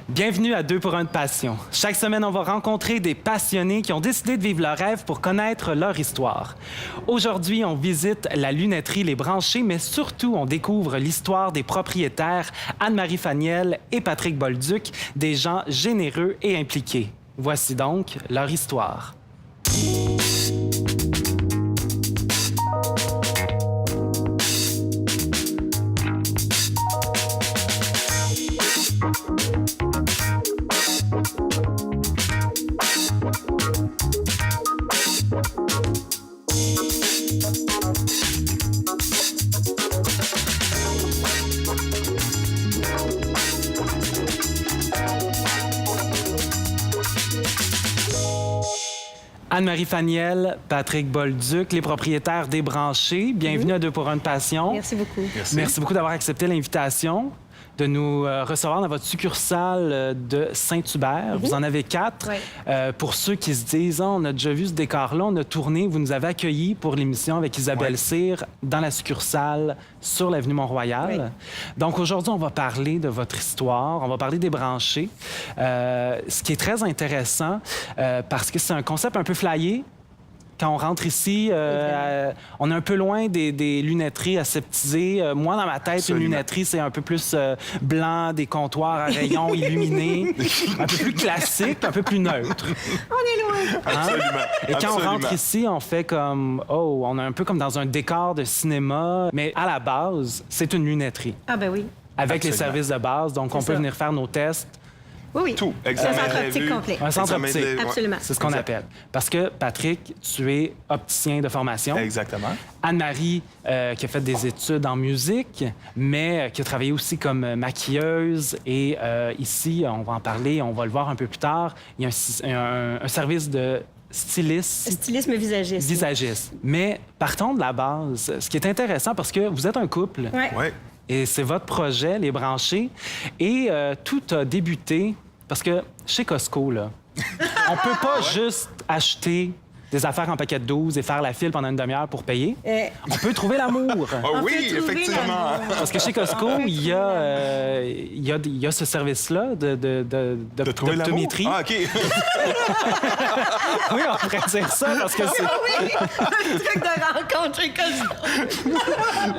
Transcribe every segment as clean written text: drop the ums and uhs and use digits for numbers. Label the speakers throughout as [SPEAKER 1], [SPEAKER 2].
[SPEAKER 1] Bienvenue à Deux pour un de passion. Chaque semaine, on va rencontrer des passionnés qui ont décidé de vivre leur rêve pour connaître leur histoire. Aujourd'hui, on visite la lunetterie Les Branchés, mais surtout, on découvre l'histoire des propriétaires Anne-Marie Faniel et Patrick Bolduc, des gens généreux et impliqués. Voici donc leur histoire. Anne-Marie Faniel, Patrick Bolduc, les propriétaires des Branchés. Bienvenue à Deux pour un de passion.
[SPEAKER 2] Merci beaucoup.
[SPEAKER 1] Merci beaucoup d'avoir accepté l'invitation, de nous recevoir dans votre succursale de Saint-Hubert. Vous en avez 4.
[SPEAKER 2] Oui.
[SPEAKER 1] Pour ceux qui se disent, on a déjà vu ce décor-là, on a tourné, vous nous avez accueillis pour l'émission avec Isabelle Cyr dans la succursale sur l'avenue Mont-Royal. Oui. Donc aujourd'hui, on va parler de votre histoire, on va parler des Branchés, ce qui est très intéressant parce que c'est un concept un peu flyé. Quand on rentre ici, on est un peu loin des lunetteries aseptisées. Moi, dans ma tête, Absolument. Une lunetterie, c'est un peu plus blanc, des comptoirs à rayons illuminés, un peu plus classique, un peu plus neutre.
[SPEAKER 2] On est loin.
[SPEAKER 1] Hein?
[SPEAKER 3] Absolument.
[SPEAKER 1] Et quand
[SPEAKER 3] Absolument.
[SPEAKER 1] on rentre ici, on fait comme, on est un peu comme dans un décor de cinéma. Mais à la base, c'est une lunetterie.
[SPEAKER 2] Ah ben oui.
[SPEAKER 1] Avec
[SPEAKER 3] Absolument.
[SPEAKER 1] les services de base. Donc, on peut venir faire nos tests.
[SPEAKER 2] Oui, oui.
[SPEAKER 3] Tout.
[SPEAKER 2] Un
[SPEAKER 3] Examen
[SPEAKER 2] centre
[SPEAKER 3] de
[SPEAKER 2] optique
[SPEAKER 3] vue.
[SPEAKER 2] complet.
[SPEAKER 1] Un centre
[SPEAKER 3] Examen de
[SPEAKER 1] optique.
[SPEAKER 3] vue, ouais.
[SPEAKER 2] Absolument.
[SPEAKER 1] C'est ce qu'on
[SPEAKER 3] Exact.
[SPEAKER 1] appelle. Parce que, Patrick, tu es opticien de formation.
[SPEAKER 3] Exactement.
[SPEAKER 1] Anne-Marie, qui a fait des études en musique, mais qui a travaillé aussi maquilleuse. Et ici, on va en parler, on va le voir un peu plus tard, il y a un service de styliste.
[SPEAKER 2] Stylisme visagiste.
[SPEAKER 1] Visagiste. Mais partons de la base. Ce qui est intéressant, parce que vous êtes un couple.
[SPEAKER 2] Oui.
[SPEAKER 3] Oui.
[SPEAKER 1] Et c'est votre projet, Les Branchés. Et tout a débuté parce que chez Costco, là, on peut pas juste acheter des affaires en paquet de 12 et faire la file pendant une demi-heure pour payer. On peut trouver l'amour.
[SPEAKER 3] Oh,
[SPEAKER 2] On
[SPEAKER 3] oui,
[SPEAKER 2] peut trouver
[SPEAKER 3] effectivement.
[SPEAKER 2] l'amour.
[SPEAKER 1] Parce que chez Costco, il y a ce service-là
[SPEAKER 3] trouver l'amour?
[SPEAKER 1] d'optométrie.
[SPEAKER 3] Ah, OK.
[SPEAKER 1] Oui, on pourrait dire ça parce que c'est...
[SPEAKER 2] Oui, un truc de rencontre chez Costco.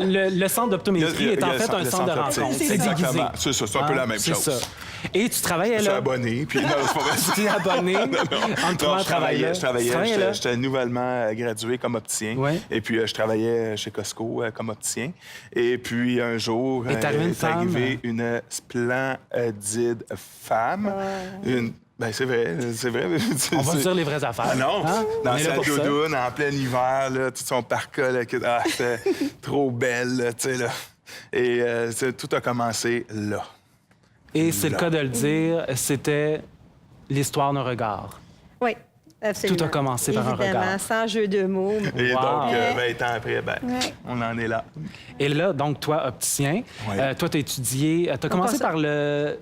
[SPEAKER 1] Le centre d'optométrie est en fait un centre de rencontre. C'est déguisé.
[SPEAKER 3] Exactement. C'est ça, c'est un peu la même
[SPEAKER 1] C'est
[SPEAKER 3] chose.
[SPEAKER 1] ça. Et tu travaillais
[SPEAKER 3] Je suis
[SPEAKER 1] là.
[SPEAKER 3] abonné, puis non, c'est pas vrai.
[SPEAKER 1] Tu es abonné en trouvant un travail là.
[SPEAKER 3] Je travaillais,
[SPEAKER 1] Tu travaillais là?
[SPEAKER 3] j'étais nouvellement gradué comme opticien.
[SPEAKER 1] Ouais.
[SPEAKER 3] Et puis, je travaillais chez Costco comme opticien. Et puis, un jour,
[SPEAKER 1] Est arrivée une
[SPEAKER 3] est
[SPEAKER 1] femme.
[SPEAKER 3] arrivée une splendide femme. Ben, c'est vrai, c'est vrai.
[SPEAKER 1] On va dire les vraies affaires.
[SPEAKER 3] Ah non!
[SPEAKER 1] Hein? On
[SPEAKER 3] Dans
[SPEAKER 1] est là
[SPEAKER 3] sa
[SPEAKER 1] pour ça.
[SPEAKER 3] doudoune, en plein hiver, là, tout son parka, là, c'était trop belle, là, tu sais, là. Et tout a commencé là.
[SPEAKER 1] Et c'est le
[SPEAKER 3] Là.
[SPEAKER 1] cas de le dire, c'était l'histoire d'un regard.
[SPEAKER 2] Oui, absolument.
[SPEAKER 1] Tout a commencé par un
[SPEAKER 2] Évidemment,
[SPEAKER 1] regard.
[SPEAKER 2] sans jeu de mots.
[SPEAKER 3] Et
[SPEAKER 1] Wow.
[SPEAKER 3] donc, 20 ans après,
[SPEAKER 2] Ouais.
[SPEAKER 3] on en est là.
[SPEAKER 1] Et là, donc, toi, opticien,
[SPEAKER 3] Ouais.
[SPEAKER 1] toi, tu as étudié, tu as commencé par le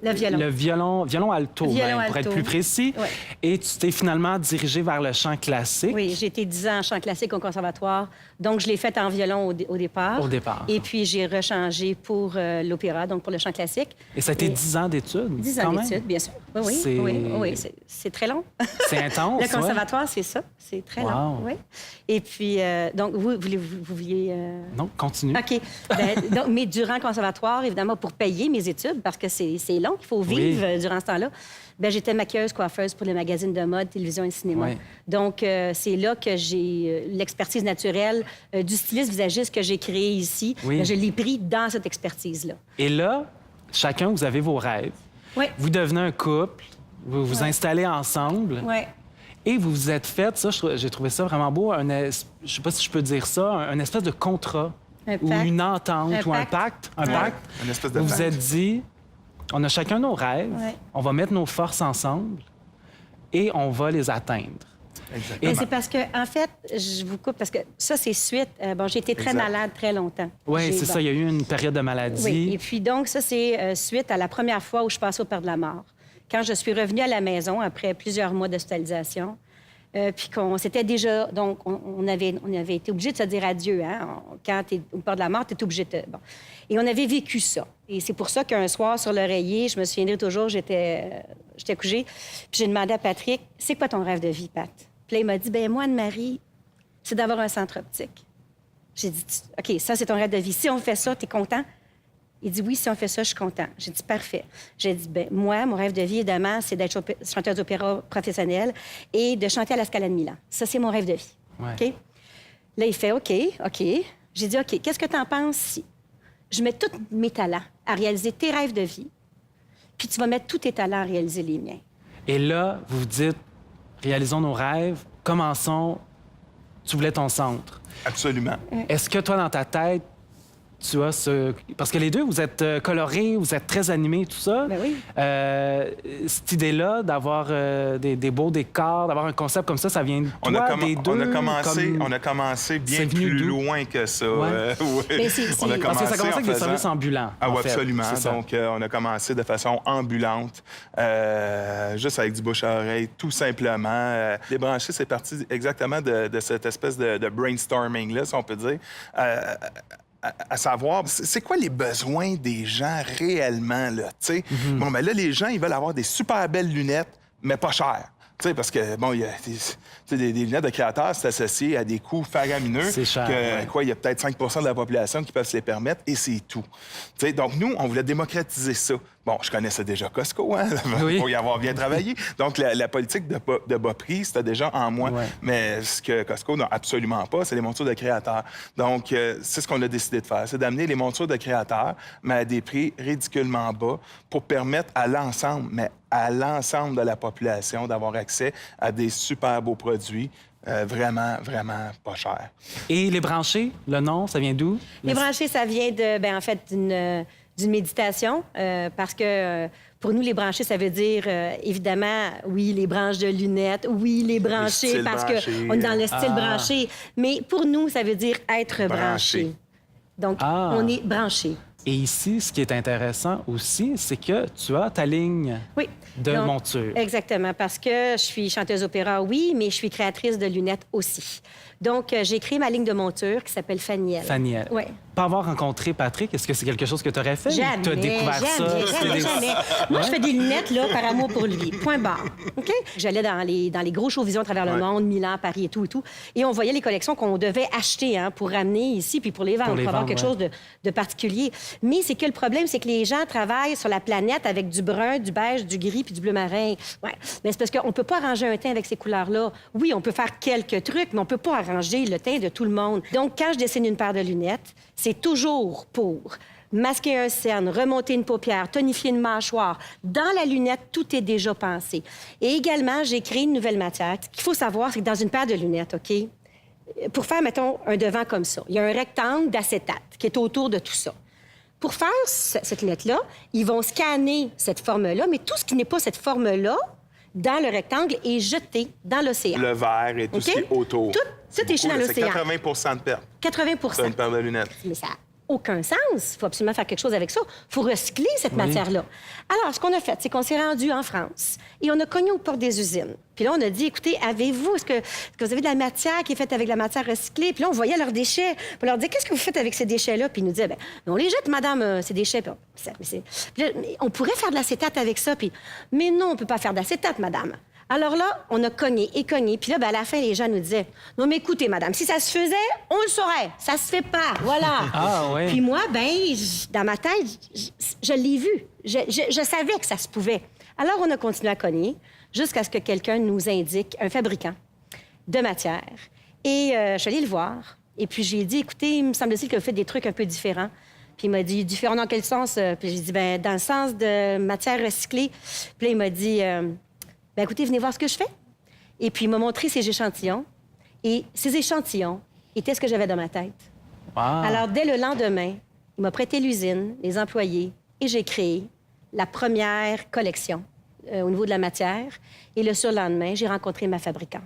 [SPEAKER 1] violon alto,
[SPEAKER 2] Violon
[SPEAKER 1] même, pour être
[SPEAKER 2] alto.
[SPEAKER 1] plus précis.
[SPEAKER 2] Ouais.
[SPEAKER 1] Et tu t'es finalement dirigé vers le chant classique.
[SPEAKER 2] Oui, j'ai été 10 ans en chant classique au conservatoire. Donc, je l'ai fait en violon au départ.
[SPEAKER 1] Au départ.
[SPEAKER 2] Et puis, j'ai rechangé pour l'opéra, donc pour le chant classique.
[SPEAKER 1] Et ça a été 10 ans d'études.
[SPEAKER 2] 10
[SPEAKER 1] quand
[SPEAKER 2] ans
[SPEAKER 1] même.
[SPEAKER 2] d'études, bien sûr. Oui, oui,
[SPEAKER 1] C'est-
[SPEAKER 2] oui, c'est très long.
[SPEAKER 1] C'est intense,
[SPEAKER 2] Le
[SPEAKER 1] ouais.
[SPEAKER 2] conservatoire, c'est ça. C'est très long.
[SPEAKER 1] Wow.
[SPEAKER 2] Oui. Et puis, donc, vous vouliez...
[SPEAKER 1] Non, continue.
[SPEAKER 2] OK. Mais durant le conservatoire, évidemment, pour payer mes études, parce que c'est long, il faut vivre durant ce temps-là, bien, j'étais maquilleuse, coiffeuse pour les magazines de mode, télévision et cinéma.
[SPEAKER 1] Oui.
[SPEAKER 2] Donc, c'est là que j'ai l'expertise naturelle du styliste visagiste que j'ai créé ici.
[SPEAKER 1] Oui.
[SPEAKER 2] Bien, je l'ai pris dans cette expertise-là.
[SPEAKER 1] Et là, chacun, vous avez vos rêves.
[SPEAKER 2] Oui.
[SPEAKER 1] Vous devenez un couple, vous vous installez ensemble.
[SPEAKER 2] Oui.
[SPEAKER 1] Et vous vous êtes fait, ça, j'ai trouvé ça vraiment beau, je sais pas si je peux dire ça, un espèce de contrat
[SPEAKER 2] Un
[SPEAKER 1] ou
[SPEAKER 2] pacte.
[SPEAKER 1] une entente
[SPEAKER 2] Un
[SPEAKER 1] ou un
[SPEAKER 2] pacte.
[SPEAKER 1] pacte. Un
[SPEAKER 2] Ouais.
[SPEAKER 1] pacte.
[SPEAKER 3] Une espèce de
[SPEAKER 1] Vous vous
[SPEAKER 3] pacte.
[SPEAKER 1] êtes dit, on a chacun nos rêves,
[SPEAKER 2] Ouais.
[SPEAKER 1] on va mettre nos forces ensemble et on va les atteindre.
[SPEAKER 3] Exactement.
[SPEAKER 2] Et c'est parce que, en fait, je vous coupe parce que ça, c'est suite. J'ai été très
[SPEAKER 3] Exact.
[SPEAKER 2] malade très longtemps.
[SPEAKER 1] Oui, c'est
[SPEAKER 2] Bon.
[SPEAKER 1] ça, il y a eu une période de maladie.
[SPEAKER 2] Oui, et puis donc, ça, c'est suite à la première fois où je passais au Père de la Mort. Quand je suis revenue à la maison après plusieurs mois d'hospitalisation, puis qu'on s'était déjà... Donc, on avait été obligé de se dire adieu. Hein? Quand tu es au bord de la mort, tu es obligé de... Bon. Et on avait vécu ça. Et c'est pour ça qu'un soir, sur l'oreiller, je me souviendrai toujours, j'étais couchée, puis j'ai demandé à Patrick, « C'est quoi ton rêve de vie, Pat? » Puis là, il m'a dit, « Bien, moi, Anne-Marie, c'est d'avoir un centre optique. » J'ai dit, « OK, ça, c'est ton rêve de vie. Si on fait ça, tu es content? » Il dit, « Oui, si on fait ça, je suis content. » J'ai dit, « Parfait. » J'ai dit, « Bien, moi, mon rêve de vie, évidemment, c'est d'être chanteuse d'opéra professionnelle et de chanter à la Scala de Milan. Ça, c'est mon rêve de vie.
[SPEAKER 1] Ouais.
[SPEAKER 2] OK? » Là, il fait, OK. J'ai dit, OK, qu'est-ce que tu en penses si je mets tous mes talents à réaliser tes rêves de vie, puis tu vas mettre tous tes talents à réaliser les miens?
[SPEAKER 1] Et là, vous vous dites, réalisons nos rêves, commençons, tu voulais ton centre.
[SPEAKER 3] Absolument.
[SPEAKER 1] Est-ce que toi, dans ta tête, tu as ce... Parce que les deux, vous êtes colorés, vous êtes très animés, tout ça.
[SPEAKER 2] Ben oui.
[SPEAKER 1] Cette idée-là d'avoir des beaux décors, d'avoir un concept comme ça vient de toi, des deux?
[SPEAKER 3] On a commencé bien
[SPEAKER 1] C'est venu
[SPEAKER 3] plus
[SPEAKER 1] d'où?
[SPEAKER 3] loin que ça.
[SPEAKER 1] Ouais.
[SPEAKER 3] Oui.
[SPEAKER 2] Ben,
[SPEAKER 3] On a
[SPEAKER 1] Parce que ça commençait avec des
[SPEAKER 3] en faisant-
[SPEAKER 1] services ambulants.
[SPEAKER 3] Ah
[SPEAKER 1] en
[SPEAKER 3] oui,
[SPEAKER 1] fait.
[SPEAKER 3] absolument.
[SPEAKER 1] C'est ça.
[SPEAKER 3] Donc, on a commencé de façon ambulante, juste avec du bouche à oreille, tout simplement. Les branchés, c'est parti exactement de cette espèce de brainstorming-là, si on peut dire. À savoir, c'est quoi les besoins des gens réellement, là, tu sais? Bon, mais là, les gens, ils veulent avoir des super belles lunettes, mais pas chères. Tu sais, parce que, bon, il y a des lunettes de créateurs, c'est associé à des coûts faramineux.
[SPEAKER 1] C'est cher,
[SPEAKER 3] que,
[SPEAKER 1] ouais.
[SPEAKER 3] quoi, il y a peut-être 5 de la population qui peuvent se les permettre, et c'est tout. Tu sais, donc, nous, on voulait démocratiser ça. Bon, je connaissais déjà Costco, hein,
[SPEAKER 1] Oui.
[SPEAKER 3] pour y avoir bien travaillé. Donc, la politique de bas prix, c'était déjà en moi.
[SPEAKER 1] Ouais.
[SPEAKER 3] Mais ce que Costco n'a absolument pas, c'est les montures de créateurs. Donc, c'est ce qu'on a décidé de faire, c'est d'amener les montures de créateurs, mais à des prix ridiculement bas, pour permettre à l'ensemble, mais à l'ensemble de la population d'avoir accès à des super beaux produits, vraiment, vraiment pas chers.
[SPEAKER 1] Et les branchés, le nom, ça vient d'où?
[SPEAKER 2] Les branchés, ça vient en fait, d'une méditation, parce que pour nous, les branchés, ça veut dire, évidemment, oui, les branches de lunettes, oui, les branchés,
[SPEAKER 3] styles
[SPEAKER 2] parce
[SPEAKER 3] branchés.
[SPEAKER 2] qu'on est dans le style branché. Mais pour nous, ça veut dire être
[SPEAKER 3] Branché.
[SPEAKER 2] branché. Donc,
[SPEAKER 1] Ah.
[SPEAKER 2] on est branché.
[SPEAKER 1] Et ici, ce qui est intéressant aussi, c'est que tu as ta ligne
[SPEAKER 2] Oui.
[SPEAKER 1] de
[SPEAKER 2] Donc,
[SPEAKER 1] monture.
[SPEAKER 2] Exactement, parce que je suis chanteuse opéra, oui, mais je suis créatrice de lunettes aussi. Donc, j'ai créé ma ligne de monture qui s'appelle Faniel.
[SPEAKER 1] Faniel.
[SPEAKER 2] Oui.
[SPEAKER 1] Pas avoir rencontré Patrick, est-ce que c'est quelque chose que tu aurais fait?
[SPEAKER 2] Jamais,
[SPEAKER 1] ou tu as découvert ça?
[SPEAKER 2] jamais. Moi, je fais des lunettes, là, par amour pour lui. Point barre. OK? J'allais dans les gros shows vision à travers le monde, Milan, Paris et tout. Et on voyait les collections qu'on devait acheter, hein, pour ramener ici puis pour les vendre, pour avoir quelque chose de particulier. Mais c'est que le problème, c'est que les gens travaillent sur la planète avec du brun, du beige, du gris puis du bleu marin. Ouais. Mais c'est parce qu'on peut pas arranger un teint avec ces couleurs-là. Oui, on peut faire quelques trucs, mais on peut pas arranger le teint de tout le monde. Donc, quand je dessine une paire de lunettes, c'est toujours pour masquer un cerne, remonter une paupière, tonifier une mâchoire. Dans la lunette, tout est déjà pensé. Et également, j'ai créé une nouvelle matière. Ce qu'il faut savoir, c'est que dans une paire de lunettes, OK, pour faire, mettons, un devant comme ça, il y a un rectangle d'acétate qui est autour de tout ça. Pour faire cette lunette-là, ils vont scanner cette forme-là, mais tout ce qui n'est pas cette forme-là, dans le rectangle, est jeté dans l'océan.
[SPEAKER 3] Le verre et tout ce qui est autour.
[SPEAKER 2] Tout est jeté dans
[SPEAKER 3] C'est
[SPEAKER 2] l'océan.
[SPEAKER 3] 80 de perte
[SPEAKER 2] 80
[SPEAKER 3] sur une paire de lunettes.
[SPEAKER 2] Mais ça n'a aucun sens. Il faut absolument faire quelque chose avec ça. Il faut recycler cette matière-là. Alors, ce qu'on a fait, c'est qu'on s'est rendu en France et on a cogné aux portes des usines. Puis là, on a dit, écoutez, est-ce que vous avez de la matière qui est faite avec la matière recyclée? Puis là, on voyait leurs déchets. Puis on leur disait, qu'est-ce que vous faites avec ces déchets-là? Puis ils nous disaient, bien, on les jette, madame, ces déchets. Puis là, mais on pourrait faire de l'acétate avec ça. Puis, mais non, on ne peut pas faire d'acétate, madame. Alors là, on a cogné et cogné. Puis là, à la fin, les gens nous disaient, non, mais écoutez, madame, si ça se faisait, on le saurait. Ça se fait pas. Voilà.
[SPEAKER 1] Ah, oui.
[SPEAKER 2] Puis moi, dans ma tête, je l'ai vu. Je savais que ça se pouvait. Alors, on a continué à cogner jusqu'à ce que quelqu'un nous indique un fabricant de matière. Et je suis allée le voir. Et puis, j'ai dit, écoutez, il me semble-t-il que vous faites des trucs un peu différents. Puis il m'a dit, différents dans quel sens? Puis j'ai dit, bien, dans le sens de matière recyclée. Puis là, il m'a dit, bien, écoutez, venez voir ce que je fais. Et puis, il m'a montré ces échantillons. Et ces échantillons étaient ce que j'avais dans ma tête.
[SPEAKER 1] Wow.
[SPEAKER 2] Alors, dès le lendemain, il m'a prêté l'usine, les employés, et j'ai créé la première collection au niveau de la matière. Et le surlendemain, j'ai rencontré ma fabricante.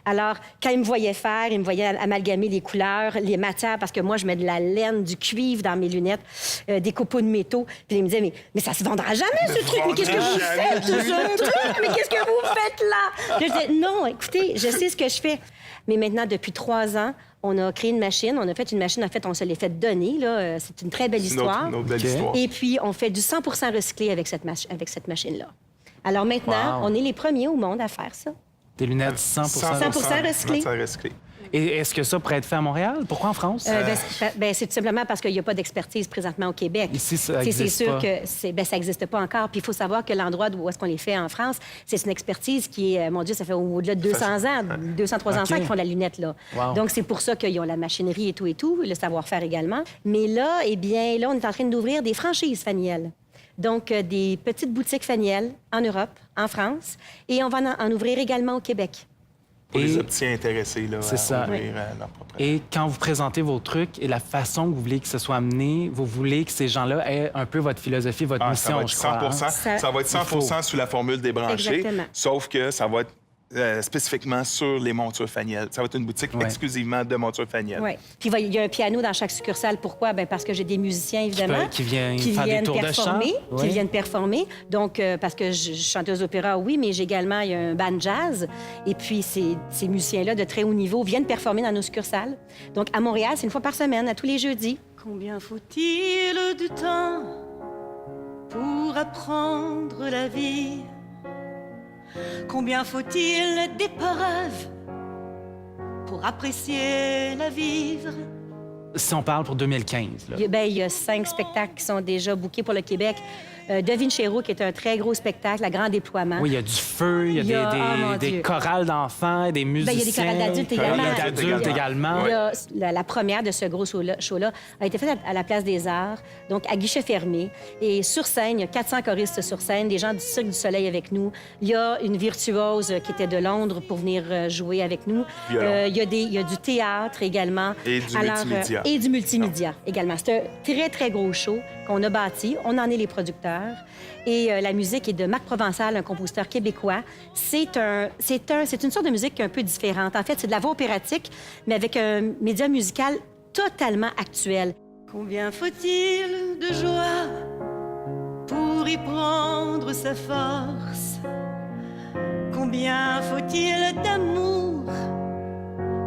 [SPEAKER 2] Alors, quand ils me voyaient faire, ils me voyaient amalgamer les couleurs, les matières, parce que moi, je mets de la laine, du cuivre dans mes lunettes, des copeaux de métaux. Puis ils me disaient, mais ça se vendra jamais, ce truc! Mais qu'est-ce que vous faites, ce truc? Mais qu'est-ce que vous faites là? Puis je disais, non, écoutez, je sais ce que je fais. Mais maintenant, depuis 3 ans, on a créé une machine. On a fait une machine, en fait, on se l'est fait donner. Là. C'est une très belle histoire.
[SPEAKER 3] Une autre belle histoire.
[SPEAKER 2] Et puis, on fait du 100 recyclé avec cette machine-là. Alors maintenant, on est les premiers au monde à faire ça.
[SPEAKER 1] Des lunettes 100
[SPEAKER 2] recyclées.
[SPEAKER 3] 100% recyclé.
[SPEAKER 1] Et est-ce que ça pourrait être fait à Montréal? Pourquoi en France?
[SPEAKER 2] C'est tout simplement parce qu'il n'y a pas d'expertise présentement au Québec.
[SPEAKER 1] Ici, ça
[SPEAKER 2] C'est
[SPEAKER 1] existe
[SPEAKER 2] sûr
[SPEAKER 1] pas.
[SPEAKER 2] que ça n'existe pas encore. Puis il faut savoir que l'endroit où est-ce qu'on les fait en France, c'est une expertise qui est, mon Dieu, ça fait au-delà de 200 ans, 200-300 ans qu'ils font de la lunette, là.
[SPEAKER 1] Wow.
[SPEAKER 2] Donc c'est pour ça qu'ils ont la machinerie et tout, le savoir-faire également. Mais là, eh bien, là, on est en train d'ouvrir des franchises Faniel. Donc, des petites boutiques Faniel en Europe, en France, et on va en ouvrir également au Québec.
[SPEAKER 3] Pour les opticiens intéressés, là,
[SPEAKER 1] c'est ça.
[SPEAKER 3] ouvrir leur propre...
[SPEAKER 1] Et quand vous présentez vos trucs et la façon que vous voulez que ce soit amené, vous voulez que ces gens-là aient un peu votre philosophie, votre mission,
[SPEAKER 3] ça va être 100 ça va être 100 sous la formule débranchée,
[SPEAKER 2] Exactement.
[SPEAKER 3] sauf que ça va être spécifiquement sur les montures Faniel. Ça va être une boutique exclusivement de montures Faniel.
[SPEAKER 2] Oui. Puis il y a un piano dans chaque succursale. Pourquoi? Bien, parce que j'ai des musiciens, évidemment,
[SPEAKER 1] Qui viennent faire des tours de chant.
[SPEAKER 2] Qui viennent performer. Donc, parce que je suis chanteuse d'opéra, oui, mais j'ai également il y a un band jazz. Et puis, ces musiciens-là de très haut niveau viennent performer dans nos succursales. Donc, à Montréal, c'est une fois par semaine, à tous les jeudis. Combien faut-il de temps pour apprendre la vie? Combien faut-il d'épreuves pour apprécier la vivre?
[SPEAKER 1] Si on parle pour 2015, là.
[SPEAKER 2] Il y a 5 spectacles qui sont déjà bookés pour le Québec. Devine Chéreau, qui est un très gros spectacle, à grand déploiement.
[SPEAKER 1] Oui, il y a du feu, il y a des chorales d'enfants, des musiciens.
[SPEAKER 2] Il y a des chorales d'adultes également.
[SPEAKER 1] D'adultes également.
[SPEAKER 2] La première de ce gros show-là a été faite à la Place des Arts, donc à guichet fermé. Et sur scène, il y a 400 choristes sur scène, des gens du Cirque du Soleil avec nous. Il y a une virtuose qui était de Londres pour venir jouer avec nous. Il y a du théâtre également.
[SPEAKER 3] Et du multimédia.
[SPEAKER 2] Et du multimédia également. C'est un très, très gros show qu'on a bâti. On en est les producteurs. Et la musique est de Marc Provençal, un compositeur québécois. C'est une sorte de musique un peu différente. En fait, c'est de la voix opératique, mais avec un média musical totalement actuel. Combien faut-il de joie pour y prendre sa force? Combien faut-il d'amour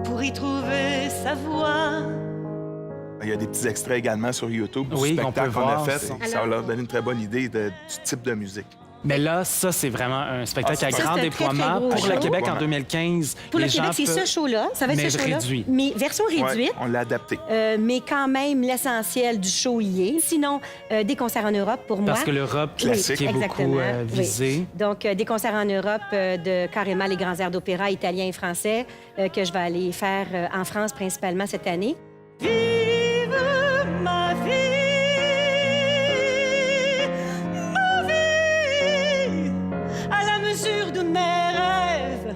[SPEAKER 2] pour y trouver sa voix?
[SPEAKER 3] Il y a des petits extraits également sur YouTube du
[SPEAKER 1] Oui,
[SPEAKER 3] spectacle
[SPEAKER 1] qu'on peut
[SPEAKER 3] qu'on a
[SPEAKER 1] voir.
[SPEAKER 3] fait. Ça leur donne une très bonne idée du type de musique.
[SPEAKER 1] Mais là, ça, c'est vraiment un spectacle à
[SPEAKER 2] ça,
[SPEAKER 1] grand
[SPEAKER 2] c'est un
[SPEAKER 1] déploiement
[SPEAKER 2] très, très gros
[SPEAKER 1] pour le
[SPEAKER 2] show.
[SPEAKER 1] Québec en
[SPEAKER 3] Ouais.
[SPEAKER 1] 2015.
[SPEAKER 2] Pour le
[SPEAKER 1] Les
[SPEAKER 2] Québec,
[SPEAKER 1] gens
[SPEAKER 2] c'est
[SPEAKER 1] peuvent-
[SPEAKER 2] ce show-là. Ça va être
[SPEAKER 1] mais
[SPEAKER 2] ce show-là.
[SPEAKER 1] réduit.
[SPEAKER 2] Mais version réduite.
[SPEAKER 3] Ouais, on l'a adapté.
[SPEAKER 2] Mais quand même, l'essentiel du show y est. Sinon, des concerts en Europe, pour moi.
[SPEAKER 1] Parce que l'Europe,
[SPEAKER 3] Classique.
[SPEAKER 1] qui est beaucoup visée.
[SPEAKER 2] Oui. Donc, des concerts en Europe de carrément les grands airs d'opéra italiens et français que je vais aller faire en France principalement cette année. Vive ma vie, à la mesure de mes rêves,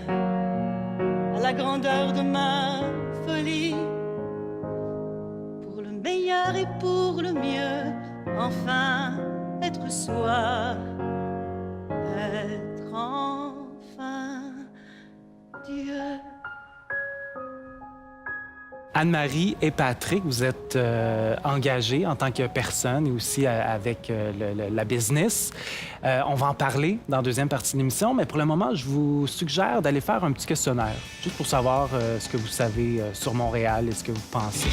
[SPEAKER 2] à la grandeur de ma folie, pour le meilleur et pour le mieux, enfin être soi, être enfin Dieu.
[SPEAKER 1] Anne-Marie et Patrick, vous êtes engagés en tant que personne et aussi avec la business. On va en parler dans la deuxième partie de l'émission, mais pour le moment, je vous suggère d'aller faire un petit questionnaire, juste pour savoir ce que vous savez sur Montréal et ce que vous pensez.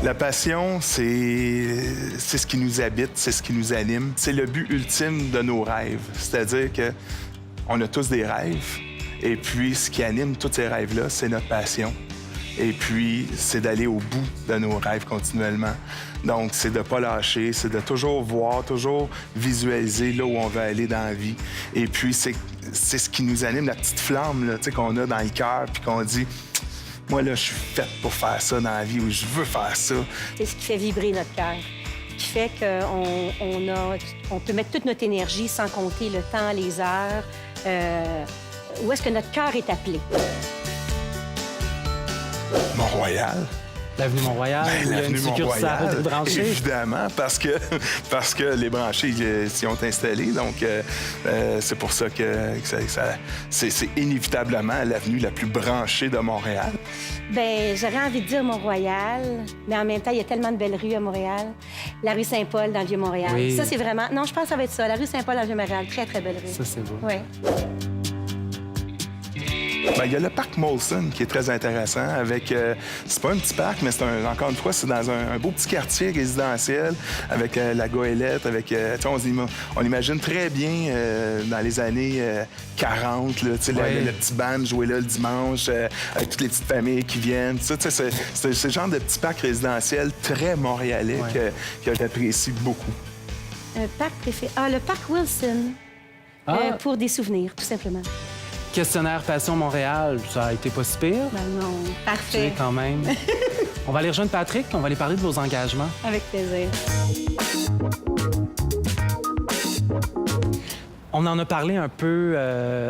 [SPEAKER 3] La passion, c'est ce qui nous habite, c'est ce qui nous anime. C'est le but ultime de nos rêves. C'est-à-dire que on a tous des rêves. Et puis, ce qui anime tous ces rêves-là, c'est notre passion. Et puis, c'est d'aller au bout de nos rêves continuellement. Donc, c'est de ne pas lâcher, c'est de toujours voir, toujours visualiser là où on veut aller dans la vie. Et puis, c'est ce qui nous anime, la petite flamme là, qu'on a dans le cœur, puis qu'on dit, moi, là, je suis faite pour faire ça dans la vie, ou je veux faire ça.
[SPEAKER 2] C'est ce qui fait vibrer notre cœur, qui fait qu'on peut mettre toute notre énergie sans compter le temps, les heures. Où est-ce que notre cœur est appelé?
[SPEAKER 3] Mont-Royal.
[SPEAKER 1] L'avenue Mont-Royal, il y a une
[SPEAKER 3] L'avenue
[SPEAKER 1] succursale
[SPEAKER 3] Mont-Royal,
[SPEAKER 1] des branchés.
[SPEAKER 3] évidemment, parce que les branchés s'y ont installés. Donc, c'est pour ça que c'est inévitablement l'avenue la plus branchée de Montréal.
[SPEAKER 2] Bien, j'aurais envie de dire Mont-Royal, mais en même temps, il y a tellement de belles rues à Montréal. La rue Saint-Paul dans le Vieux-Montréal.
[SPEAKER 1] Oui.
[SPEAKER 2] Ça, c'est vraiment... Non, je pense que ça va être ça. La rue Saint-Paul dans le Vieux-Montréal. Très, très belle rue.
[SPEAKER 1] Ça, c'est beau.
[SPEAKER 2] Oui.
[SPEAKER 3] Bien, il y a le parc Molson qui est très intéressant avec... c'est pas un petit parc, mais encore une fois, c'est dans un beau petit quartier résidentiel avec la goélette, avec... tu sais, on imagine très bien dans les années 40, là, tu sais,
[SPEAKER 1] Ouais.
[SPEAKER 3] le petit band jouer là le dimanche, avec toutes les petites familles qui viennent. Tu sais, c'est le genre de petit parc résidentiel très montréalais que j'apprécie beaucoup.
[SPEAKER 2] Un parc préféré. Ah, le parc Wilson.
[SPEAKER 1] Ah.
[SPEAKER 2] Pour des souvenirs, tout simplement.
[SPEAKER 1] Questionnaire Passion Montréal, ça a été pas si pire.
[SPEAKER 2] Ben non.
[SPEAKER 1] Tu sais,
[SPEAKER 2] Parfait.
[SPEAKER 1] quand même. On va aller rejoindre Patrick, on va aller parler de vos engagements.
[SPEAKER 2] Avec plaisir.
[SPEAKER 1] On en a parlé un peu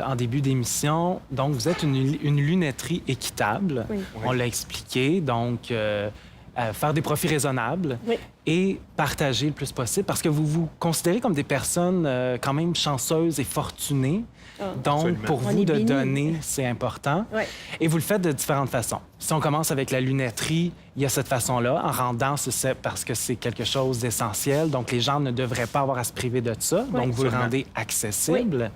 [SPEAKER 1] en début d'émission. Donc, vous êtes une lunetterie équitable.
[SPEAKER 2] Oui.
[SPEAKER 1] On l'a expliqué. Donc, faire des profits raisonnables
[SPEAKER 2] Oui.
[SPEAKER 1] et partager le plus possible parce que vous vous considérez comme des personnes quand même chanceuses et fortunées. Donc,
[SPEAKER 3] Absolument.
[SPEAKER 1] pour
[SPEAKER 2] On
[SPEAKER 1] vous,
[SPEAKER 2] est
[SPEAKER 1] de
[SPEAKER 2] bénis.
[SPEAKER 1] donner, c'est important.
[SPEAKER 2] Oui.
[SPEAKER 1] Et vous le faites de différentes façons. Si on commence avec la lunetterie, il y a cette façon-là. En rendant, c'est parce que c'est quelque chose d'essentiel. Donc, les gens ne devraient pas avoir à se priver de ça.
[SPEAKER 2] Oui.
[SPEAKER 1] Donc, vous le
[SPEAKER 3] Absolument.
[SPEAKER 1] rendez accessible.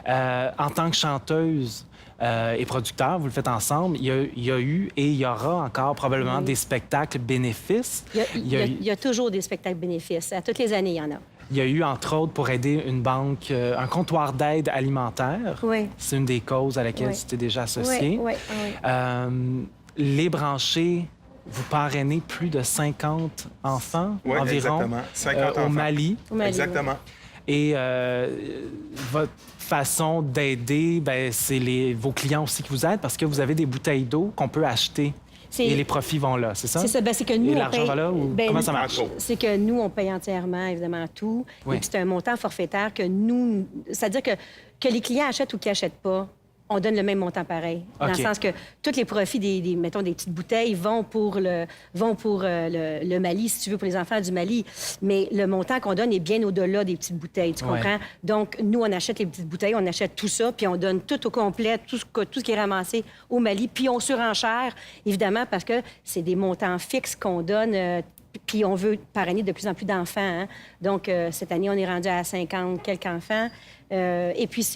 [SPEAKER 1] En tant que chanteuse et producteur, vous le faites ensemble. Il y a eu et il y aura encore probablement des spectacles bénéfices.
[SPEAKER 2] Il y a toujours des spectacles bénéfices. À toutes les années, il y en a.
[SPEAKER 1] Il y a eu, entre autres, pour aider une banque, un comptoir d'aide alimentaire.
[SPEAKER 2] Oui.
[SPEAKER 1] C'est une des causes à laquelle
[SPEAKER 2] Oui.
[SPEAKER 1] tu t'es déjà associé.
[SPEAKER 2] Oui, oui.
[SPEAKER 1] Les branchés, vous parrainez plus de 50 enfants
[SPEAKER 3] Oui,
[SPEAKER 1] environ
[SPEAKER 3] exactement. 50
[SPEAKER 1] au
[SPEAKER 3] enfants.
[SPEAKER 1] Mali.
[SPEAKER 2] Au Mali,
[SPEAKER 3] Exactement.
[SPEAKER 1] Et votre façon d'aider, ben, c'est vos clients aussi qui vous aident parce que vous avez des bouteilles d'eau qu'on peut acheter.
[SPEAKER 2] C'est-
[SPEAKER 1] Et les profits vont là, c'est ça?
[SPEAKER 2] C'est ça. Ben, c'est que nous,
[SPEAKER 1] Et
[SPEAKER 2] on
[SPEAKER 1] l'argent
[SPEAKER 2] paye...
[SPEAKER 1] va là ou
[SPEAKER 2] Ben,
[SPEAKER 1] comment ça marche?
[SPEAKER 3] Entre autres.
[SPEAKER 2] C'est que nous, on paye entièrement, évidemment, tout.
[SPEAKER 1] Oui.
[SPEAKER 2] Et puis, c'est un montant forfaitaire que nous... C'est-à-dire que les clients achètent ou qu'ils n'achètent pas, on donne le même montant pareil. Dans
[SPEAKER 1] OK.
[SPEAKER 2] le sens que tous les profits mettons, des petites bouteilles vont pour le Mali, si tu veux, pour les enfants du Mali. Mais le montant qu'on donne est bien au-delà des petites bouteilles, tu
[SPEAKER 1] Ouais.
[SPEAKER 2] comprends? Donc, nous, on achète les petites bouteilles, on achète tout ça, puis on donne tout au complet, tout ce qui est ramassé au Mali. Puis on surenchère, évidemment, parce que c'est des montants fixes qu'on donne. Puis on veut parrainer de plus en plus d'enfants. Hein? Donc, cette année, on est rendu à 50 quelques enfants. Et puis,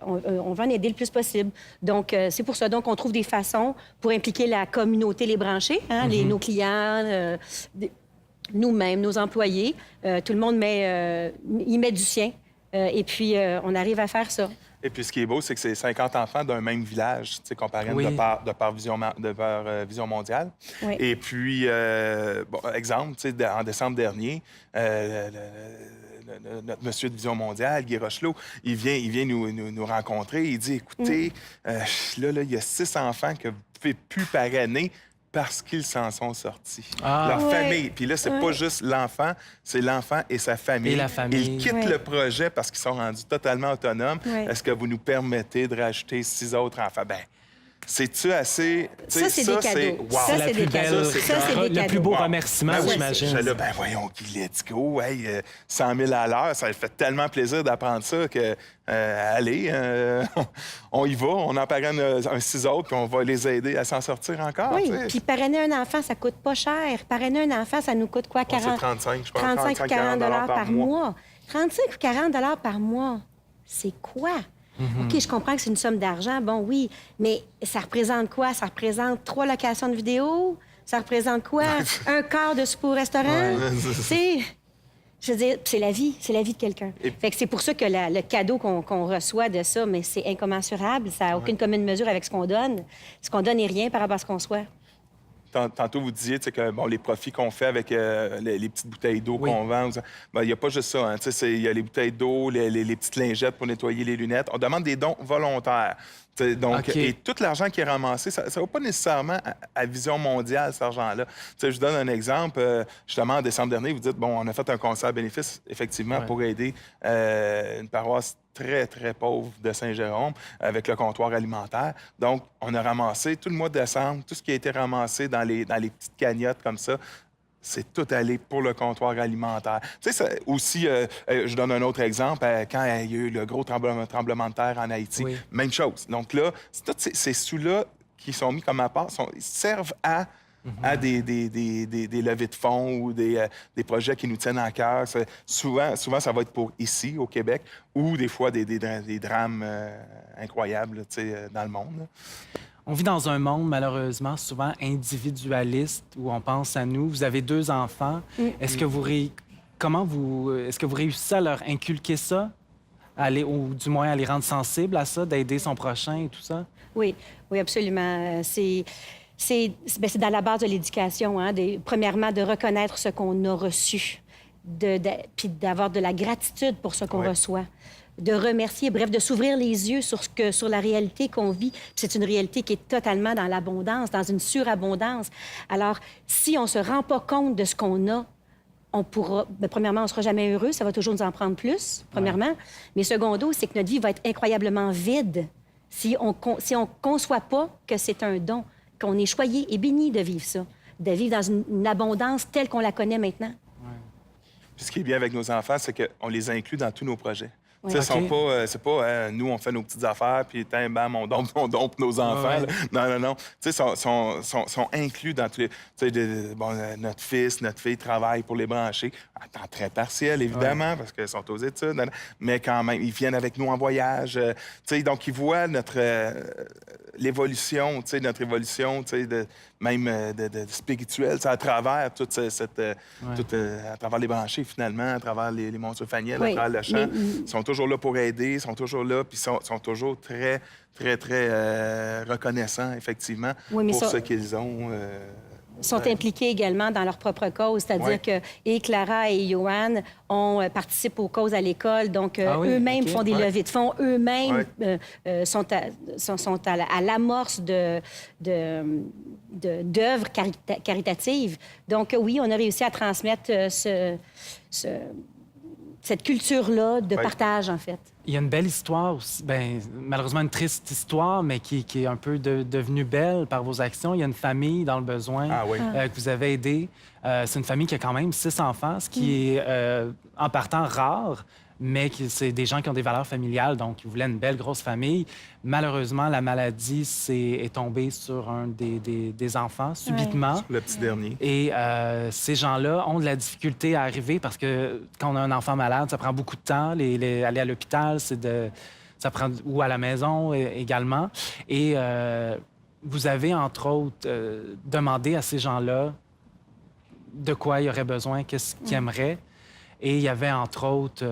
[SPEAKER 2] on veut en aider le plus possible. Donc, c'est pour ça. Donc, on trouve des façons pour impliquer la communauté, les branchés, hein? Nos clients, nous-mêmes, nos employés. Tout le monde y met du sien. Et puis, on arrive à faire ça.
[SPEAKER 3] Et puis, ce qui est beau, c'est que c'est 50 enfants d'un même village, tu sais, qu'on parraine
[SPEAKER 1] Oui.
[SPEAKER 3] de par Vision mondiale.
[SPEAKER 2] Oui.
[SPEAKER 3] Et puis, bon, exemple, tu sais, en décembre dernier, notre monsieur de Vision mondiale, Guy Rochelot, il vient nous rencontrer. Il dit, écoutez, là, il y a 6 enfants que vous ne pouvez plus parrainer parce qu'ils s'en sont sortis.
[SPEAKER 1] Ah.
[SPEAKER 3] Leur
[SPEAKER 2] Ouais.
[SPEAKER 3] famille. Puis là, c'est pas juste l'enfant, c'est l'enfant et sa famille.
[SPEAKER 1] Et la famille.
[SPEAKER 3] Ils quittent
[SPEAKER 2] Ouais.
[SPEAKER 3] le projet parce qu'ils sont rendus totalement autonomes.
[SPEAKER 2] Ouais.
[SPEAKER 3] Est-ce que vous nous permettez de rajouter 6 autres enfants? Ben, c'est-tu assez... tu sais,
[SPEAKER 2] Ça, c'est des cadeaux.
[SPEAKER 3] wow.
[SPEAKER 2] Ça,
[SPEAKER 1] C'est la
[SPEAKER 2] c'est
[SPEAKER 1] plus
[SPEAKER 2] des cadeaux.
[SPEAKER 1] belle,
[SPEAKER 3] Ça, c'est
[SPEAKER 2] Ça, c'est des
[SPEAKER 1] le plus
[SPEAKER 2] cadeaux.
[SPEAKER 1] beau
[SPEAKER 3] Wow.
[SPEAKER 1] remerciement,
[SPEAKER 3] Ben oui,
[SPEAKER 1] j'imagine.
[SPEAKER 3] j'étais là, ben voyons, Guy, let's go. Hey, 100 000 à l'heure, ça fait tellement plaisir d'apprendre ça que, allez, on y va, on en parraine un 6 autres, puis on va les aider à s'en sortir encore.
[SPEAKER 2] Oui,
[SPEAKER 3] tu sais.
[SPEAKER 2] puis parrainer un enfant, ça coûte pas cher. Parrainer un enfant, ça nous coûte quoi?
[SPEAKER 3] Bon, c'est 35, je pense.
[SPEAKER 2] 35 ou 40
[SPEAKER 3] $40
[SPEAKER 2] par mois. 35 ou 40 par mois, c'est quoi? OK, je comprends que c'est une somme d'argent, bon, oui, mais ça représente quoi? Ça représente 3 locations de vidéos? Ça représente quoi? Un quart de souper au restaurant? Tu sais, je veux dire, c'est la vie de quelqu'un. Fait que c'est pour ça que le cadeau qu'on reçoit de ça, mais c'est incommensurable. Ça n'a aucune commune mesure avec ce qu'on donne. Ce qu'on donne n'est rien par rapport à ce qu'on soit.
[SPEAKER 3] Tantôt, vous disiez tu sais, que bon, les profits qu'on fait avec les petites bouteilles d'eau
[SPEAKER 1] Oui.
[SPEAKER 3] qu'on vend, il n'y a pas juste ça. Hein, il y a les bouteilles d'eau, les petites lingettes pour nettoyer les lunettes. On demande des dons volontaires. Donc,
[SPEAKER 1] OK.
[SPEAKER 3] et tout l'argent qui est ramassé, ça ne va pas nécessairement à Vision mondiale, cet argent-là. Je vous donne un exemple. Justement, en décembre dernier, vous dites, bon, on a fait un concert bénéfice, effectivement,
[SPEAKER 1] Ouais.
[SPEAKER 3] pour aider une paroisse très, très pauvre de Saint-Jérôme avec le comptoir alimentaire. Donc, on a ramassé tout le mois de décembre, tout ce qui a été ramassé dans les petites cagnottes comme ça. C'est tout allé pour le comptoir alimentaire. Tu sais, aussi, je donne un autre exemple. Quand il y a eu le gros tremblement de terre en Haïti,
[SPEAKER 1] Oui.
[SPEAKER 3] même chose. Donc là, tous ces sous-là qui sont mis comme à part ils servent à des levées de fonds ou des projets qui nous tiennent à cœur. Souvent, ça va être pour ici, au Québec, ou des fois des drames incroyables dans le monde. Là.
[SPEAKER 1] On vit dans un monde, malheureusement, souvent individualiste, où on pense à nous. Vous avez 2 enfants. Est-ce que est-ce que vous réussissez à leur inculquer ça? Ou du moins à les rendre sensibles à ça, d'aider son prochain et tout ça?
[SPEAKER 2] Oui, oui, absolument. C'est dans la base de l'éducation, hein, premièrement, de reconnaître ce qu'on a reçu, puis d'avoir de la gratitude pour ce qu'on
[SPEAKER 3] Ouais.
[SPEAKER 2] reçoit, de remercier, bref, de s'ouvrir les yeux sur la réalité qu'on vit. Puis c'est une réalité qui est totalement dans l'abondance, dans une surabondance. Alors, si on ne se rend pas compte de ce qu'on a, on pourra... premièrement, on ne sera jamais heureux, ça va toujours nous en prendre plus, premièrement. Mais secondo, c'est que notre vie va être incroyablement vide si on conçoit pas que c'est un don, qu'on est choyé et béni de vivre ça, de vivre dans une abondance telle qu'on la connaît maintenant.
[SPEAKER 3] Puis ce qui est bien avec nos enfants, c'est qu'on les inclut dans tous nos projets.
[SPEAKER 2] Oui.
[SPEAKER 3] Tu sais,
[SPEAKER 1] OK.
[SPEAKER 3] c'est pas nous, on fait nos petites affaires, puis bam, on dompe nos enfants.
[SPEAKER 1] Ouais.
[SPEAKER 3] là. Non, non, non. Tu sais, sont inclus dans tous les... Tu sais, notre fils, notre fille travaillent pour les brancher, à temps très partiel, évidemment, parce qu'ils sont aux études, mais quand même, ils viennent avec nous en voyage. Tu sais, donc, ils voient l'évolution, tu sais, notre évolution, tu sais, même de spirituelle, tu sais, à travers toute cette... à travers les branchés, finalement, à travers les monstres faniels,
[SPEAKER 2] Oui,
[SPEAKER 3] à travers le chant.
[SPEAKER 2] mais-
[SPEAKER 3] Ils sont toujours là pour aider, ils sont toujours là, puis sont toujours très, très, très reconnaissants, effectivement,
[SPEAKER 2] Oui, mais
[SPEAKER 3] pour
[SPEAKER 2] ça-
[SPEAKER 3] ce qu'ils ont.
[SPEAKER 2] Sont impliqués également dans leur propre cause, c'est-à-dire
[SPEAKER 3] Ouais.
[SPEAKER 2] que et Clara et Johan participent aux causes à l'école, donc
[SPEAKER 1] Ah oui,
[SPEAKER 2] eux-mêmes
[SPEAKER 1] OK.
[SPEAKER 2] font des levées de fonds, eux-mêmes sont à l'amorce d'œuvres caritatives. Donc oui, on a réussi à transmettre cette culture-là de
[SPEAKER 3] Ouais.
[SPEAKER 2] partage, en fait.
[SPEAKER 1] Il y a une belle histoire aussi, malheureusement une triste histoire, mais qui est un peu devenue belle par vos actions. Il y a une famille dans le besoin
[SPEAKER 3] Ah oui.
[SPEAKER 1] que vous avez aidée. C'est une famille qui a quand même 6 enfants, ce qui est en partant rare, mais c'est des gens qui ont des valeurs familiales, donc ils voulaient une belle grosse famille. Malheureusement, la maladie est tombée sur un des enfants subitement.
[SPEAKER 3] Le petit dernier.
[SPEAKER 1] Et ces gens-là ont de la difficulté à arriver parce que quand on a un enfant malade, ça prend beaucoup de temps. Aller à l'hôpital, ça prend... ou à la maison également. Et vous avez, entre autres, demandé à ces gens-là de quoi ils auraient besoin, qu'est-ce qu'ils aimeraient. Et il y avait, entre autres,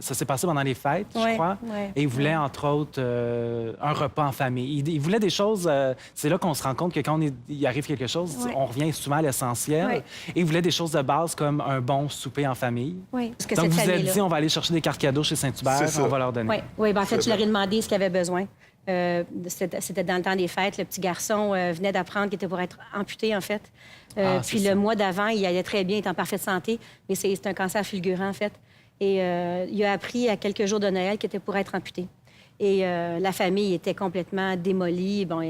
[SPEAKER 1] ça s'est passé pendant les fêtes, je
[SPEAKER 2] Ouais,
[SPEAKER 1] crois.
[SPEAKER 2] ouais,
[SPEAKER 1] Et ils voulaient, entre autres, un repas en famille. Ils voulaient des choses... c'est là qu'on se rend compte que quand il arrive quelque chose,
[SPEAKER 2] Ouais.
[SPEAKER 1] on revient souvent à l'essentiel.
[SPEAKER 2] Ouais.
[SPEAKER 1] Et ils voulaient des choses de base comme un bon souper en famille.
[SPEAKER 2] Oui, parce que
[SPEAKER 1] Donc,
[SPEAKER 2] cette
[SPEAKER 1] vous vous êtes
[SPEAKER 2] famille-là...
[SPEAKER 1] dit, on va aller chercher des cartes cadeaux chez Saint-Hubert,
[SPEAKER 3] C'est ça.
[SPEAKER 1] on va leur donner.
[SPEAKER 2] Oui, oui, en fait,
[SPEAKER 3] C'est
[SPEAKER 2] je leur ai
[SPEAKER 3] ça.
[SPEAKER 2] demandé ce qu'ils avaient besoin. C'était dans le temps des fêtes. Le petit garçon venait d'apprendre qu'il était pour être amputé, en fait.
[SPEAKER 1] Ah,
[SPEAKER 2] Puis
[SPEAKER 1] c'est
[SPEAKER 2] le
[SPEAKER 1] ça.
[SPEAKER 2] mois d'avant, il allait très bien, il était en parfaite santé, mais c'est un cancer fulgurant, en fait. Et il a appris à quelques jours de Noël qu'il était pour être amputé. Et la famille était complètement démolie. Bon,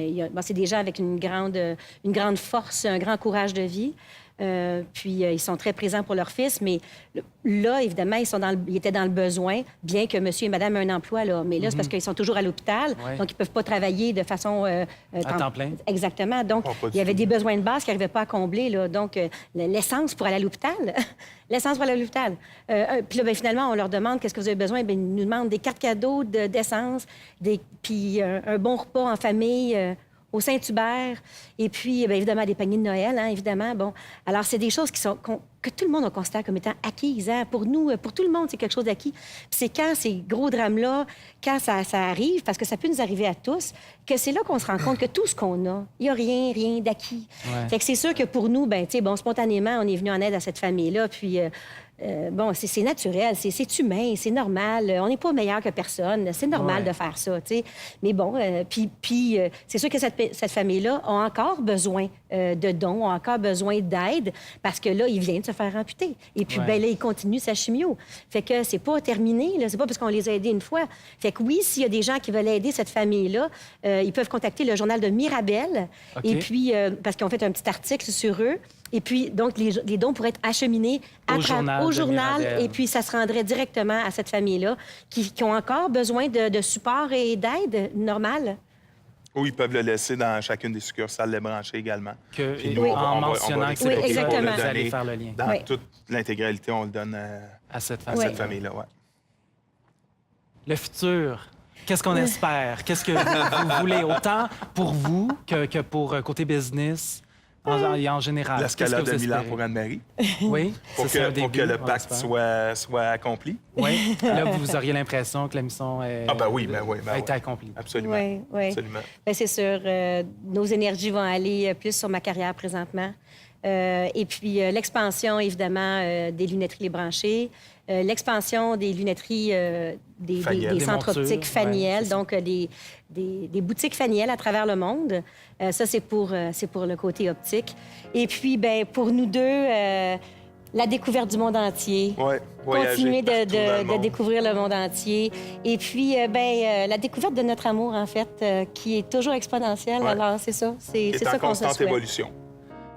[SPEAKER 2] c'est des gens avec une grande force, un grand courage de vie. Puis ils sont très présents pour leur fils, mais là, évidemment, ils étaient dans le besoin, bien que monsieur et madame aient un emploi, là. Mais là, c'est parce qu'ils sont toujours à l'hôpital,
[SPEAKER 1] Ouais.
[SPEAKER 2] donc ils peuvent pas travailler de façon...
[SPEAKER 1] À temps plein.
[SPEAKER 2] Exactement. Donc,
[SPEAKER 3] Oh, pas du
[SPEAKER 2] il y avait
[SPEAKER 3] tout.
[SPEAKER 2] des besoins de base qu'ils n'arrivaient pas à combler, là. Donc, l'essence pour aller à l'hôpital. L'essence pour aller à l'hôpital. Puis là, finalement, on leur demande qu'est-ce que vous avez besoin. Bien, ils nous demandent des cartes cadeaux d'essence, puis un bon repas en famille... au Saint-Hubert, et puis, bien évidemment, des paniers de Noël, hein, évidemment. Bon, alors, c'est des choses que tout le monde considère comme étant acquises. Hein. Pour nous, pour tout le monde, c'est quelque chose d'acquis. Puis c'est quand ces gros drames-là, quand ça arrive, parce que ça peut nous arriver à tous, que c'est là qu'on se rend compte que tout ce qu'on a, il n'y a rien d'acquis.
[SPEAKER 1] Ouais.
[SPEAKER 2] Fait que c'est sûr que pour nous, spontanément, on est venu en aide à cette famille-là, puis bon, c'est naturel, c'est humain, c'est normal. On n'est pas meilleur que personne. C'est normal
[SPEAKER 1] Ouais.
[SPEAKER 2] de faire ça, tu sais. Mais bon, puis c'est sûr que cette famille-là a encore besoin de dons, a encore besoin d'aide parce que là, il vient de se faire amputer. Et puis,
[SPEAKER 1] Ouais.
[SPEAKER 2] ben là, il continue sa chimio. Fait que c'est pas terminé, là. C'est pas parce qu'on les a aidés une fois. Fait que oui, s'il y a des gens qui veulent aider cette famille-là, ils peuvent contacter le journal de Mirabel.
[SPEAKER 1] OK.
[SPEAKER 2] Et puis, parce qu'ils ont fait un petit article sur eux. Et puis, donc, les dons pourraient être acheminés
[SPEAKER 1] Au journal de Mirabel.
[SPEAKER 2] et puis ça se rendrait directement à cette famille-là qui ont encore besoin de support et d'aide normale.
[SPEAKER 3] Ou ils peuvent le laisser dans chacune des succursales Les Branchés également.
[SPEAKER 1] Que,
[SPEAKER 3] Puis
[SPEAKER 1] et
[SPEAKER 3] nous,
[SPEAKER 1] en
[SPEAKER 3] on va
[SPEAKER 1] mentionnant que c'est
[SPEAKER 2] Oui,
[SPEAKER 1] pour ça,
[SPEAKER 2] exactement.
[SPEAKER 1] vous allez faire le lien
[SPEAKER 3] Dans
[SPEAKER 2] Oui.
[SPEAKER 3] toute l'intégralité, on le donne
[SPEAKER 1] à cette
[SPEAKER 3] à
[SPEAKER 1] famille.
[SPEAKER 3] cette famille-là. Ouais.
[SPEAKER 1] Le futur, qu'est-ce qu'on espère? Qu'est-ce que vous voulez, autant pour vous que pour côté business et en général?
[SPEAKER 3] L'escalade de
[SPEAKER 1] Qu'est-ce que vous
[SPEAKER 3] Milan
[SPEAKER 1] espérez?
[SPEAKER 3] pour Anne-Marie,
[SPEAKER 1] Oui,
[SPEAKER 3] pour
[SPEAKER 1] c'est un
[SPEAKER 3] que, pour
[SPEAKER 1] début,
[SPEAKER 3] que le
[SPEAKER 1] on
[SPEAKER 3] pacte
[SPEAKER 1] l'espère.
[SPEAKER 3] soit accompli.
[SPEAKER 1] Oui, là, vous auriez l'impression que la mission
[SPEAKER 3] Ah ben oui, ben oui, ben
[SPEAKER 1] a été
[SPEAKER 3] oui.
[SPEAKER 1] accomplie.
[SPEAKER 3] Absolument.
[SPEAKER 2] Oui, oui.
[SPEAKER 3] Absolument.
[SPEAKER 2] Bien, c'est sûr. Nos énergies vont aller plus sur ma carrière présentement. Et puis, l'expansion, évidemment, des lunetteries Les Branchés. L'expansion des lunetteries,
[SPEAKER 3] Faniel.
[SPEAKER 2] des
[SPEAKER 1] Des
[SPEAKER 2] centres
[SPEAKER 1] montures,
[SPEAKER 2] optiques
[SPEAKER 1] ouais,
[SPEAKER 2] Faniel,
[SPEAKER 1] c'est ça.
[SPEAKER 2] donc des boutiques Faniel à travers le monde. Ça, c'est pour le côté optique. Et puis, ben pour nous deux, la découverte du monde entier.
[SPEAKER 3] Ouais, voyager
[SPEAKER 2] Continuer
[SPEAKER 3] partout dans le
[SPEAKER 2] de
[SPEAKER 3] monde.
[SPEAKER 2] découvrir le monde entier. Et puis, la découverte de notre amour, en fait, qui est toujours exponentielle.
[SPEAKER 3] Ouais.
[SPEAKER 2] Alors, c'est ça.
[SPEAKER 3] Qui
[SPEAKER 2] C'est
[SPEAKER 3] est en
[SPEAKER 2] ça qu'on se
[SPEAKER 3] constante
[SPEAKER 2] souhaite.
[SPEAKER 3] évolution.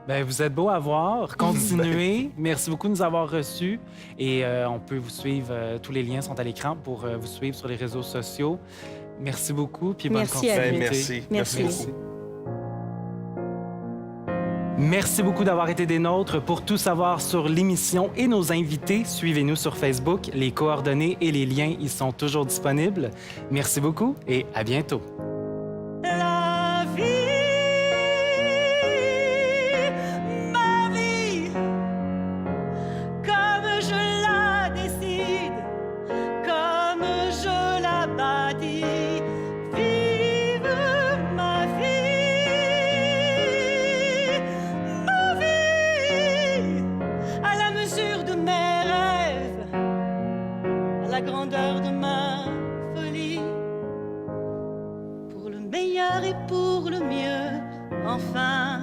[SPEAKER 1] Ben, vous êtes beau à voir. Continuez. Merci beaucoup de nous avoir reçus. Et on peut vous suivre. Tous les liens sont à l'écran pour vous suivre sur les réseaux sociaux. Merci beaucoup. Puis bonne
[SPEAKER 2] Merci à vous.
[SPEAKER 1] continuité.
[SPEAKER 3] Ben, merci.
[SPEAKER 2] Merci.
[SPEAKER 3] Merci beaucoup.
[SPEAKER 1] Merci beaucoup d'avoir été des nôtres. Pour tout savoir sur l'émission et nos invités, suivez-nous sur Facebook. Les coordonnées et les liens y sont toujours disponibles. Merci beaucoup et à bientôt.
[SPEAKER 4] La vie, ma vie, comme je la décide, comme je la bâtis, vive ma vie, à la mesure de mes rêves, à la grandeur de ma folie. Pour le meilleur et pour le mieux, enfin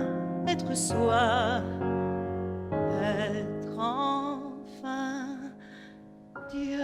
[SPEAKER 4] être soi, être enfin Dieu.